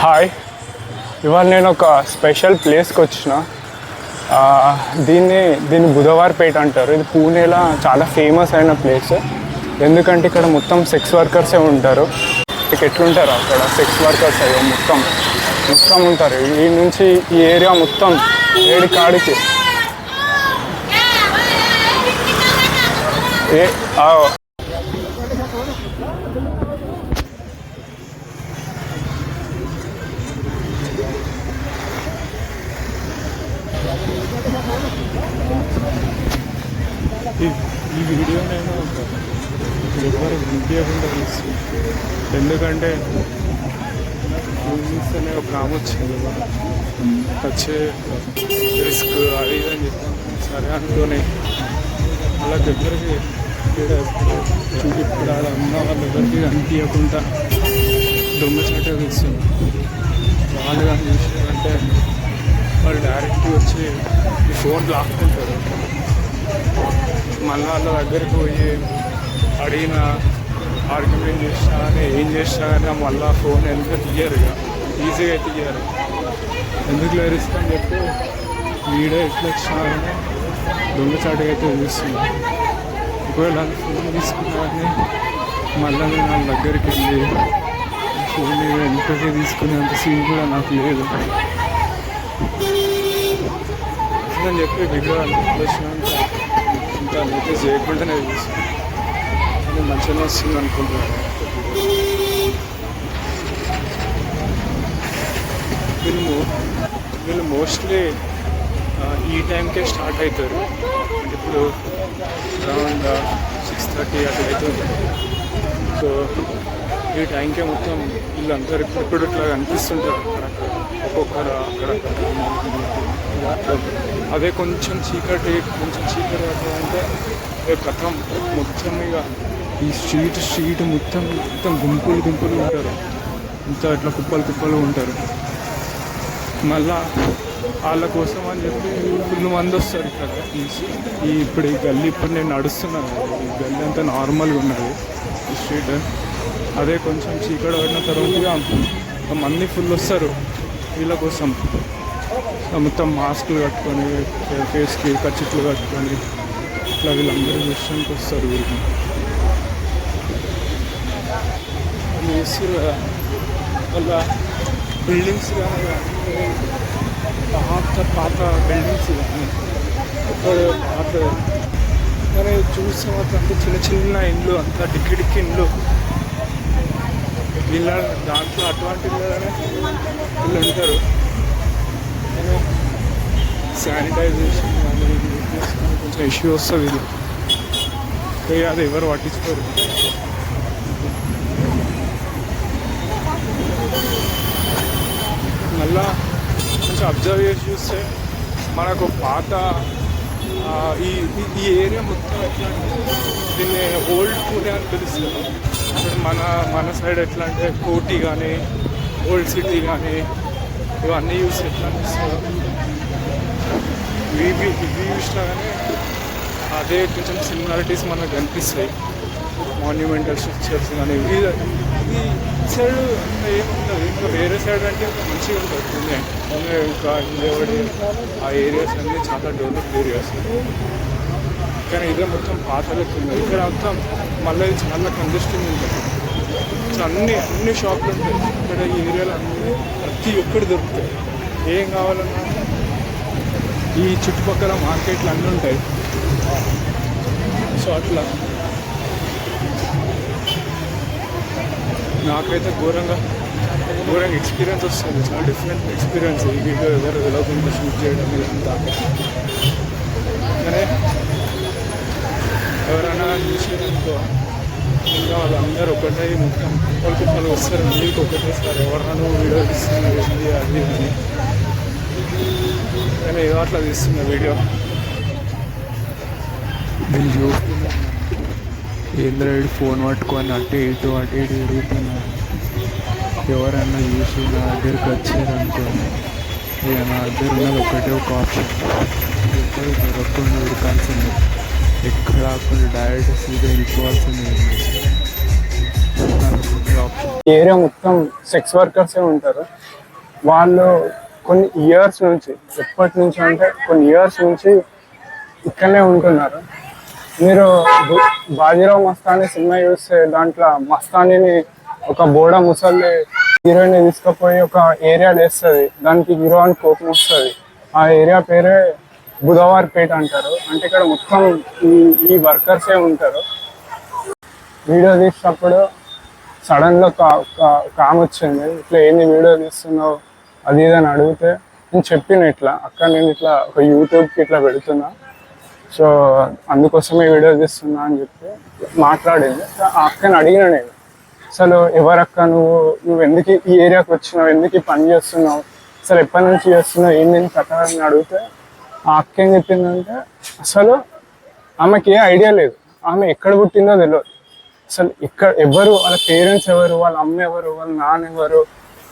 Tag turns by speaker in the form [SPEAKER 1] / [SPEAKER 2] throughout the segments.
[SPEAKER 1] Hi, ఇవాళ నేను ఒక స్పెషల్ ప్లేస్కి వచ్చిన. దీన్ని బుధవార్పేట అంటారు. ఇది పూణేలో చాలా ఫేమస్ అయిన ప్లేస్. ఎందుకంటే ఇక్కడ మొత్తం సెక్స్ వర్కర్సే ఉంటారు. ఇక ఎట్లుంటారు అక్కడ సెక్స్ వర్కర్స్ అయ్యో మొత్తం ఉంటారు. ఈ నుంచి ఈ ఏరియా మొత్తం ఏడి కాడికి ఈ వీడియో నేను ఎవరు వినిపించకుండా తీస్తుంది. ఎందుకంటే అనే ఒక ఆమె వచ్చింది, వచ్చే రిస్క్ అది ఇది అని చెప్పాను. సరే అనుకోని అలా దగ్గరికి ఇప్పుడు అలా అన్న వాళ్ళ దగ్గరికి అనిపించకుండా దొంగచాటుగా తీస్తుంది. వాళ్ళు కానీ చూసారంటే వాళ్ళు డైరెక్ట్గా వచ్చి ఈ ఫోన్ లాక్కుంటారు. మళ్ళీ వాళ్ళ దగ్గరికి పోయి అడిగిన ఆర్గ్యుమెంట్ చేసినా కానీ ఏం చేసినా కానీ మళ్ళీ ఫోన్ ఎందుకు తీయరు, ఇక ఈజీగా అయితే తీయరు. ఎందుకు లేరిస్తా అని చెప్పి వీడియో ఎట్లా వచ్చినా కానీ దొంగచాటుగా అయితే చూస్తుంది. ఒకవేళ ఫోన్ తీసుకున్నా కానీ మళ్ళీ నేను వాళ్ళ దగ్గరికి వెళ్ళి ఫోన్ వెంటనే తీసుకునేంత సీన్ కూడా నాకు లేదు అని చెప్పి వీడియో వచ్చినాక ఇంకా నోటీస్ చేయకుండానే చూస్తాను. మంచిగానే వస్తుంది అనుకుంటున్నాను. వీళ్ళు మోస్ట్లీ ఈ టైంకే స్టార్ట్ అవుతారు. అంటే ఇప్పుడు అరౌండ్ 6:30 అట్లా అవుతుంది. సో ఈ టైంకే మొత్తం వీళ్ళందరూ ఇప్పుడు ఇట్లా కనిపిస్తుంటారు అక్కడక్కడ, ఒక్కొక్కరు అక్కడక్కడ. అదే కొంచెం చీకటి అంటే కథం మొత్తం ఇక ఈ స్ట్రీట్ మొత్తం గుంపులు ఉంటారు. ఇంత ఇట్లా కుప్పలు ఉంటారు. మళ్ళా వాళ్ళ కోసం అని చెప్పి ఫుల్ మంది వస్తారు ఇక్కడ. ఇప్పుడు ఈ గల్లీ ఇప్పుడు నేను నడుస్తున్నాను, ఈ గల్లీ అంతా నార్మల్గా ఉన్నది ఈ స్ట్రీట్. అదే కొంచెం చీకటి పడిన తర్వాత మంది ఫుల్ వస్తారు వీళ్ళ కోసం. మొత్తం మాస్కులు కట్టుకొని, ఫేస్కి కచ్చిట్లు కట్టుకొని ఇట్లా వీళ్ళందరూ విషయానికి వస్తారు. వీరికి వాళ్ళ బిల్డింగ్స్ కానీ పాత బిల్డింగ్స్ కానీ పాత కానీ చూస్తే మాత్రం అంత చిన్న ఇండ్లు, అంత డిక్కి ఇండ్లు. వీళ్ళ దాంట్లో అటువంటి ఇళ్ళనే వీళ్ళు ఉంటారు. శానిటైజేషన్ కానీ కొంచెం ఇష్యూ వస్తుంది. ఇది అది ఎవరు పట్టించుకోరు. మళ్ళా కొంచెం అబ్జర్వ్ చేసి చూస్తే మనకు పాత ఈ ఏరియా మొత్తం ఎట్లా అంటే దీన్ని ఓల్డ్ పూణే అని పిలుస్తారు. మన సైడ్ ఎట్లా అంటే కోటి కానీ ఓల్డ్ సిటీ కానీ ఇవన్నీ చూసి ఎట్లా అనిపిస్తారు. ఇవి చూసినా కానీ అదే కొంచెం సిమిలారిటీస్ మనకు కనిపిస్తాయి. మాన్యుమెంటల్ స్ట్రక్చర్స్ కానీ ఈ సైడ్ అంతా ఏముంటుంది. ఇంకా వేరే సైడ్ అంటే మంచిగా ఉంటుంది పూణే ఇంకా విజయవాడ ఆ ఏరియాస్ అన్నీ చాలా డెవలప్డ్ ఏరియాస్. కానీ ఇదే మొత్తం పాతలకు ఉంది. ఇక్కడ మొత్తం మళ్ళీ చాలా కంజెస్టింగ్ ఉంటుంది. అన్ని షాపులు ఉంటాయి ఇక్కడ. ఈ ఏరియాలో అన్నీ ప్రతి ఒక్కటి దొరుకుతాయి. ఏం కావాలన్నా ఈ చుట్టుపక్కల మార్కెట్లు అన్నీ ఉంటాయి. సో అట్లా నాకైతే ఘోరంగా ఎక్స్పీరియన్స్ వస్తుంది. చాలా డిఫరెంట్ ఎక్స్పీరియన్స్ ఈ వీడియో ఎవరు వెళ్ళకుండా షూట్ చేయడం ఇదంతా. కానీ ఎవరైనా చూసేదనుకో ఇంకా వాళ్ళందరూ ఒకటే మొత్తం కుప్పలు వస్తారు. మీకు ఒకటేసారి ఎవరైనా వీడియో తీస్తున్నా ఏంది అది అని. కానీ ఏదో అట్లా తీస్తున్న వీడియో నేను చూస్తున్నా. ఏంద్రాడు ఫోన్ పట్టుకొని అటు ఇటు తిరుగుతున్నారు. ఎవరన్నా చూసి నా దగ్గరికి వచ్చారనుకోండి, ఇక నా దగ్గర ఉన్నది ఒకటే ఒక ఆప్షన్, ఎక్కడ దొరకకుండా ఉడకాల్సింది. ఎక్కడ రాకుండా డైరెక్ట్ సీదా వెళ్ళిపోవాల్సింది. నాకు ఆప్షన్
[SPEAKER 2] ఏరియా మొత్తం సెక్స్ వర్కర్సే ఉంటారు. వాళ్ళు కొన్ని ఇయర్స్ నుంచి, ఎప్పటి నుంచి అంటే కొన్ని ఇయర్స్ నుంచి ఇక్కడనే ఉంటున్నారు. మీరు బాజీరావ్ మస్తాని సినిమా చూస్తే దాంట్లో మస్తానీని ఒక బోడ ముసలి హీరోయిన్ తీసుకుపోయి ఒక ఏరియా వేస్తుంది, దానికి హీరో అని కోపం వస్తుంది. ఆ ఏరియా పేరే బుధవార్పేట అంటారు. అంటే ఇక్కడ మొత్తం ఈ వర్కర్సే ఉంటారు. వీడియో తీసినప్పుడు సడన్గా ఒక ఆమె వచ్చింది, ఇట్లా ఏంది వీడియో తీస్తున్నావు అది ఇది అని అడిగితే నేను చెప్పిన ఇట్లా అక్కడ నేను ఇట్లా ఒక యూట్యూబ్కి ఇట్లా పెడుతున్నా, సో అందుకోసమే వీడియో తీస్తున్నా అని చెప్పి మాట్లాడింది. ఆ అక్కని అడిగిన నేను, అసలు ఎవరక్క నువ్వు ఎందుకు ఈ ఏరియాకి వచ్చినావు, ఎందుకు పని చేస్తున్నావు, అసలు ఎప్పటి నుంచి చేస్తున్నావు, ఏంది కథ అని అడిగితే ఆ అక్క ఏం చెప్పిందంటే అసలు ఆమెకి ఏ ఐడియా లేదు, ఆమె ఎక్కడ పుట్టిందో తెలియదు, అసలు ఇక్కడ ఎవరు, వాళ్ళ పేరెంట్స్ ఎవరు, వాళ్ళ అమ్మ ఎవరు, వాళ్ళ నాన్న ఎవరు,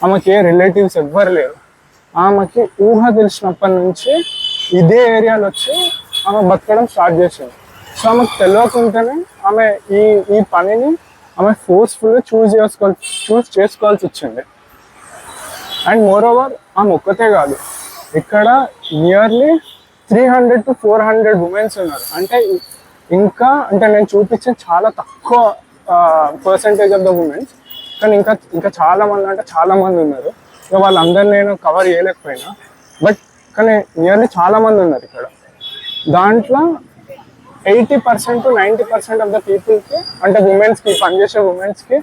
[SPEAKER 2] ఆమెకి ఏ రిలేటివ్స్ ఎవ్వరు లేరు. ఆమెకి ఊహ తెలిసినప్పటి నుంచి ఇదే ఏరియాలో వచ్చి ఆమె బతకడం స్టార్ట్ చేసింది. సో ఆమెకు తెలియకుండానే ఆమె ఈ పనిని ఆమె ఫోర్స్ఫుల్గా చూస్ చేసుకోవాల్సి వచ్చింది. అండ్ మోర్ ఓవర్ ఆమె ఒక్కతే కాదు, ఇక్కడ నియర్లీ 300 to 400 ఉమెన్స్ ఉన్నారు. అంటే ఇంకా అంటే నేను చూపించిన చాలా తక్కువ పర్సంటేజ్ ఆఫ్ ద ఉమెన్స్, కానీ ఇంకా చాలా మంది అంటే చాలా మంది ఉన్నారు. ఇక వాళ్ళందరూ నేను కవర్ చేయలేకపోయినా, బట్ కానీ నియర్లీ చాలా మంది ఉన్నారు ఇక్కడ. దాంట్లో 80% to 90% ఆఫ్ ద పీపుల్కి అంటే ఉమెన్స్కి, పనిచేసే ఉమెన్స్కి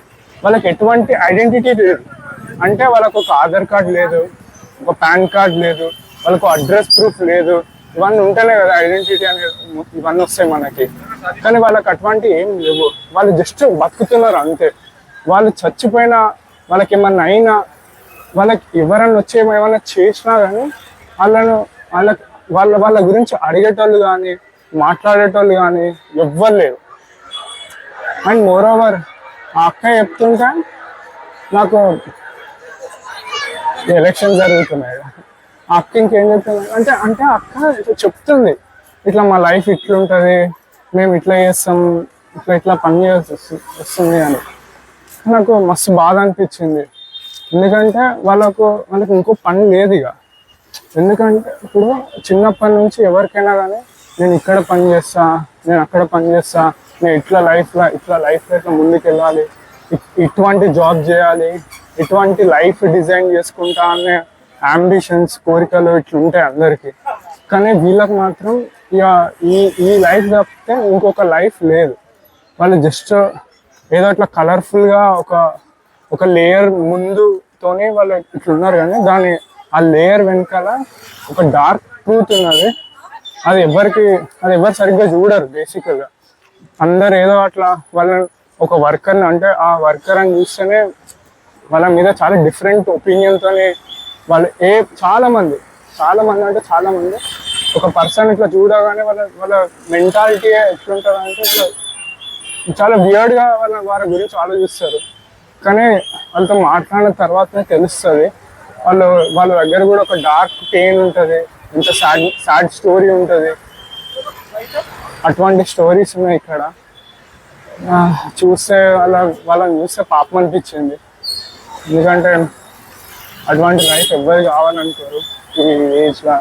[SPEAKER 2] వాళ్ళకి ఎటువంటి ఐడెంటిటీ లేదు. అంటే వాళ్ళకు ఒక ఆధార్ కార్డ్ లేదు, ఒక పాన్ కార్డ్ లేదు, వాళ్ళకు అడ్రస్ ప్రూఫ్ లేదు. ఇవన్నీ ఉంటేనే కదా ఐడెంటిటీ అనేది, ఇవన్నీ వస్తాయి మనకి. కానీ వాళ్ళకి అటువంటి ఏం లేవు, వాళ్ళు జస్ట్ బతుకుతున్నారు అంతే. వాళ్ళు చచ్చిపోయినా, వాళ్ళకి ఏమన్నా అయినా, వాళ్ళకి ఎవరన్నా వచ్చి ఏమైనా చేసినా కానీ వాళ్ళ గురించి అడిగేటోళ్ళు కానీ మాట్లాడేటోళ్ళు కానీ ఎవ్వరు లేరు. అండ్ మోర్ ఓవర్ ఆ అక్క చెప్తుంటే నాకు ఎలక్షన్ జరుగుతున్నాయి, ఆ అక్క ఇంకేం చెప్తుంది అంటే అక్క ఇట్లా చెప్తుంది, ఇట్లా మా లైఫ్ ఇట్లుంటుంది, మేము ఇట్లా చేస్తాం, ఇట్లా పని చేయాల్సి వస్తుంది అని. నాకు మస్తు బాధ అనిపించింది. ఎందుకంటే వాళ్ళకు ఇంకో పని లేదు ఇక. ఎందుకంటే ఇప్పుడు చిన్నప్పటి నుంచి ఎవరికైనా కానీ నేను ఇక్కడ పని చేస్తా, నేను అక్కడ పని చేస్తా, నేను ఇట్లా లైఫ్లో ఇట్లా ముందుకు వెళ్ళాలి, ఇటువంటి జాబ్ చేయాలి, ఇటువంటి లైఫ్ డిజైన్ చేసుకుంటా అనే అంబిషన్స్, కోరికలు ఇట్లా ఉంటాయి అందరికీ. కానీ వీళ్ళకి మాత్రం ఇక ఈ లైఫ్ తప్పితే ఇంకొక లైఫ్ లేదు. వాళ్ళు జస్ట్ ఏదో అట్లా కలర్ఫుల్గా ఒక లేయర్ ముందుతోనే వాళ్ళు ఇట్లున్నారు, కానీ ఆ లేయర్ వెనకాల ఒక డార్క్ ట్రూత్ ఉన్నది. అది ఎవరు సరిగ్గా చూడరు. బేసిక్గా అందరు ఏదో అట్లా వాళ్ళని ఒక వర్కర్ని అంటే ఆ వర్కర్ అని చూస్తేనే వాళ్ళ మీద చాలా డిఫరెంట్ ఒపీనియన్తోనే వాళ్ళు చాలా మంది అంటే చాలా మంది ఒక పర్సన్ ఇట్లా చూడగానే వాళ్ళ మెంటాలిటీ ఎట్లుంటుంది అంటే ఇట్లా చాలా వియర్డ్గా వాళ్ళ గురించి ఆలోచిస్తారు. కానీ వాళ్ళతో మాట్లాడిన తర్వాతనే తెలుస్తుంది వాళ్ళ దగ్గర కూడా ఒక డార్క్ పెయిన్ ఉంటుంది, ఇంత సాడ్ స్టోరీ ఉంటుంది. అటువంటి స్టోరీస్ ఉన్నాయి ఇక్కడ. చూస్తే వాళ్ళని చూస్తే పాపం అనిపించింది. ఎందుకంటే అటువంటి లైఫ్ ఎవ్వరు కావాలనుకోరు ఈ ఏజ్లో.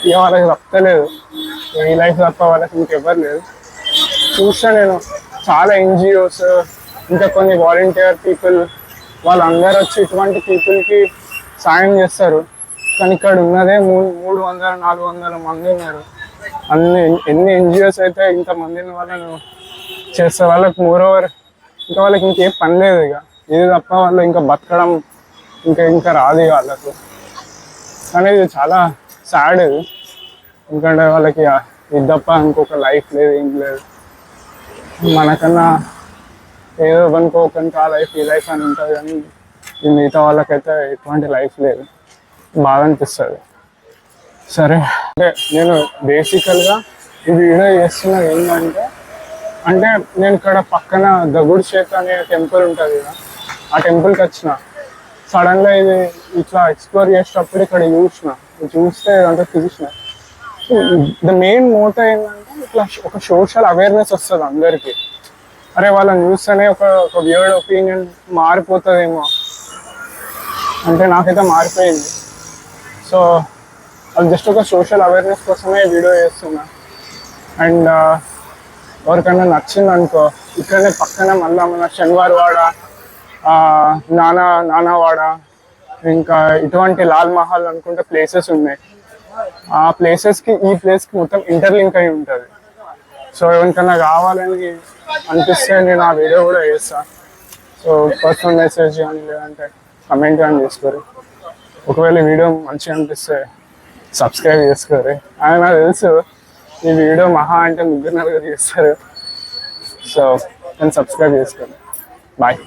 [SPEAKER 2] ఇక వాళ్ళకి తప్పలేదు, ఈ లైఫ్ తప్ప వాళ్ళకి ఇంకెవ్వరు లేదు. చూస్తే నేను చాలా NGOs, ఇంకా కొన్ని వాలంటీర్ పీపుల్, వాళ్ళందరూ వచ్చి ఇటువంటి పీపుల్కి సాయం చేస్తారు. కానీ ఇక్కడ ఉన్నదే 300-400 మంది ఉన్నారు. ఎన్ని NGOs అయితే ఇంతమందిని వాళ్ళను చేస్తారు. వాళ్ళకి మోరోవర్ ఇంకా వాళ్ళకి ఇంకేం పని లేదు ఇక, ఇది తప్ప వాళ్ళు ఇంకా బతకడం ఇంకా రాదు ఇక వాళ్ళకు. కానీ ఇది చాలా సాడ్ ఇది. ఎందుకంటే వాళ్ళకి ఇది తప్ప ఇంకొక లైఫ్ లేదు, ఏం లేదు. మనకన్నా ఏదో అనుకోకుండా ఆ లైఫ్ ఈ లైఫ్ అని ఉంటుంది, కానీ ఈ మిగతా వాళ్ళకైతే ఎటువంటి లైఫ్ లేదు. బాగా అనిపిస్తుంది. సరే, అంటే నేను బేసికల్గా ఈ వీడియో చేస్తున్నది ఏంటంటే, నేను ఇక్కడ పక్కన దగుడ్ షేక్ అనే టెంపుల్ ఉంటుంది కదా, ఆ టెంపుల్కి వచ్చిన. సడన్గా ఇది ఇట్లా ఎక్స్ప్లోర్ చేసేటప్పుడు ఇక్కడ చూస్తే అంటే చూసిన. ద మెయిన్ మోటో ఏంటంటే ఇట్లా ఒక సోషల్ అవేర్నెస్ వస్తుంది అందరికీ. అరే వాళ్ళని చూస్తేనే ఒక వియర్డ్ ఒపీనియన్ మారిపోతుందేమో, అంటే నాకైతే మారిపోయింది. సో అది జస్ట్ ఒక సోషల్ అవేర్నెస్ కోసమే వీడియో చేస్తున్నా. అండ్ ఎవరికైనా నచ్చింది అనుకో, ఇక్కడనే పక్కన మళ్ళీ మన శనివారవాడ, నానావాడ, ఇంకా ఇటువంటి లాల్ మహల్ అనుకుంటే ప్లేసెస్ ఉన్నాయి. ఆ ప్లేసెస్కి ఈ ప్లేస్కి మొత్తం ఇంటర్లింక్ అయి ఉంటుంది. సో ఎవరికైనా కావాలని అనిపిస్తే నేను ఆ వీడియో కూడా చేస్తాను. సో పర్సనల్ మెసేజ్ కానీ లేదంటే కమెంట్ కానీ చేసుకోరు. ఒకవేళ వీడియో మంచిగా అనిపిస్తే సబ్స్క్రైబ్ చేసుకోరు. అని నాకు తెలుసు ఈ వీడియో మహా అంటే 3-4 చేస్తారు. సో నేను సబ్స్క్రైబ్ చేసుకోరు. బాయ్.